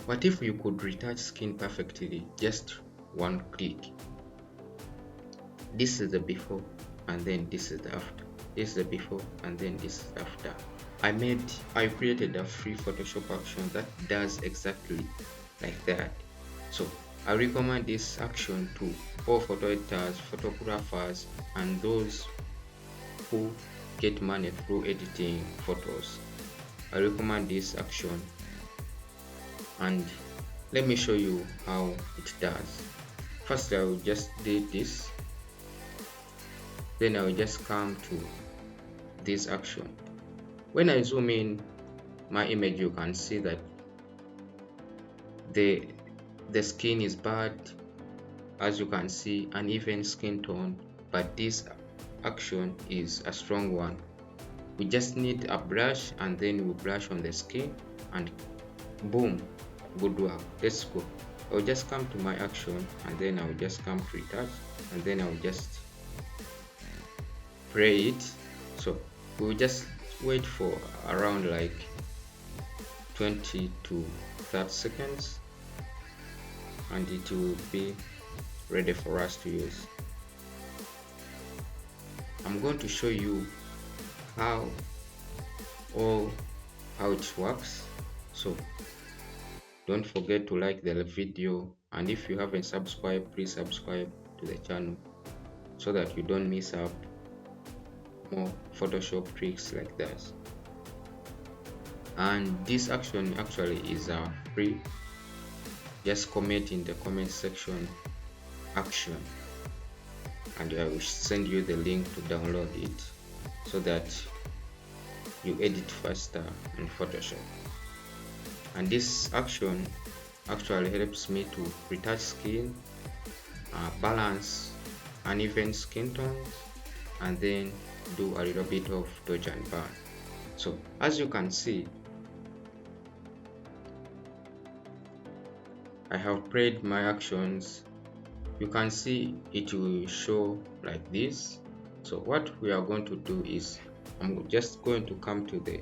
What if you could retouch skin perfectly, just one click? This is the before and then this is the after. This is the before and then this is after. I created a free Photoshop action that does exactly like that. So I recommend this action to all photo editors, photographers, and those who get money through editing photos. I recommend this action, and let me show you how it does. First, I will just delete this, then I will just come to this action. When I zoom in my image, you can see that the skin is bad, as you can see, uneven skin tone, but this action is a strong one. We just need a brush and then we brush on the skin and boom, good work. Let's go. I'll just come to my action and then I'll just come to retouch and then I'll just spray it. So we'll just wait for around like 20 to 30 seconds and it will be ready for us to use. I'm going to show you how it works. So don't forget to like the video, and if you haven't subscribed, please subscribe to the channel so that you don't miss out more Photoshop tricks like this. And this action actually is free. Just comment in the comment section action and I will send you the link to download it so that you edit faster in Photoshop. And this action actually helps me to retouch skin, balance uneven skin tones, and then do a little bit of dodge and burn. So as you can see, I have played my actions. You can see it will show like this. So what we are going to do is I'm just going to come to the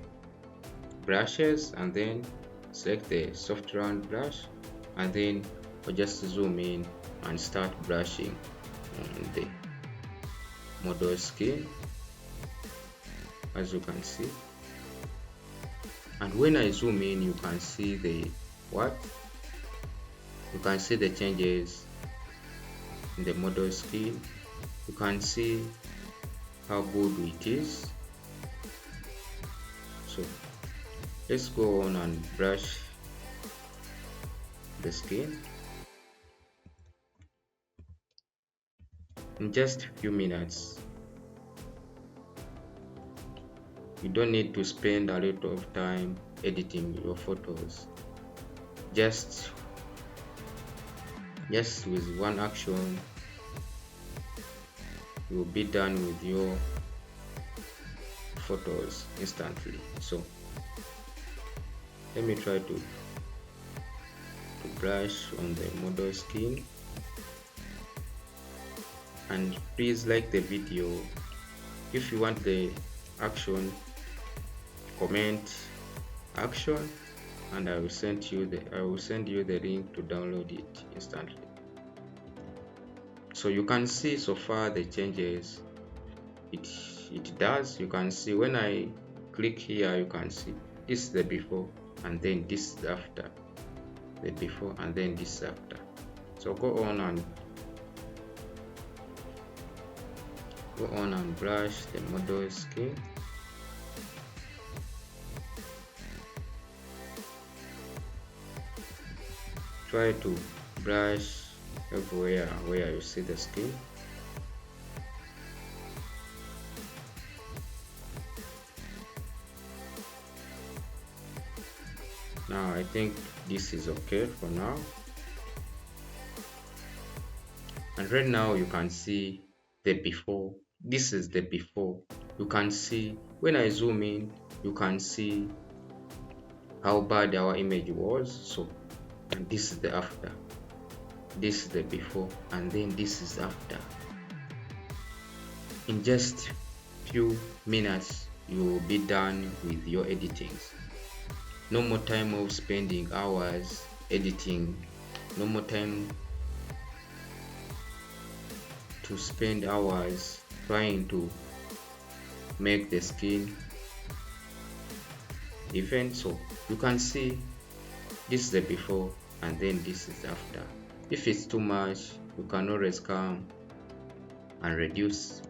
brushes and then select the soft round brush and then I'll just zoom in and start brushing on the model skin, as you can see. And when I zoom in, you can see the changes in the model skin. You can see how good it is. So let's go on and brush the skin in just a few minutes. You don't need to spend a lot of time editing your photos. Just with one action, you will be done with your photos instantly. So let me try to brush on the model skin, and please like the video. If you want the action, comment action and I will send you the link to download it instantly. So you can see so far the changes it does. You can see when I click here, you can see this is the before and then this is after, the before and then this is after. So go on and brush the model skin. Try to brush everywhere where you see the skin. Now I think this is okay for now. And right now you can see the before. This is the before. You can see when I zoom in, you can see how bad our image was. So, and this is the after, this is the before, and then this is after. In just few minutes you will be done with your editing. No more time of spending hours editing, no more time to spend hours trying to make the skin even. So you can see this is the before and then this is after. If it's too much, you can always come and reduce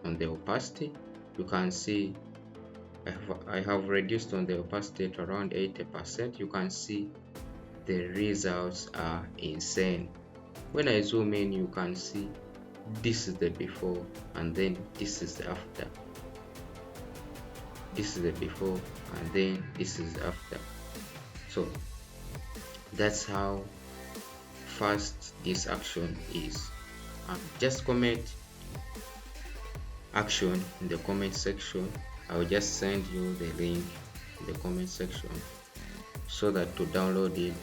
on the opacity. You can see I have reduced on the opacity to around 80%. You can see the results are insane. When I zoom in, you can see this is the before and then this is the after. This is the before and then this is after. So that's how fast this action is. Just comment action in the comment section. I will just send you the link in the comment section so that to download it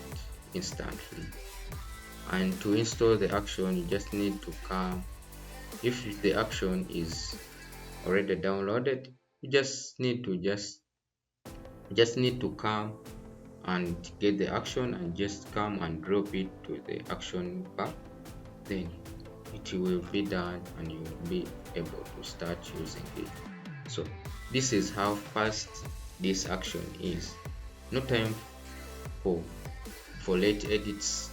instantly. And to install the action, you just need to come. If the action is already downloaded, you just need to come and get the action and just come and drop it to the action bar. Then it will be done and you will be able to start using it. So this is how fast this action is. No time for late edits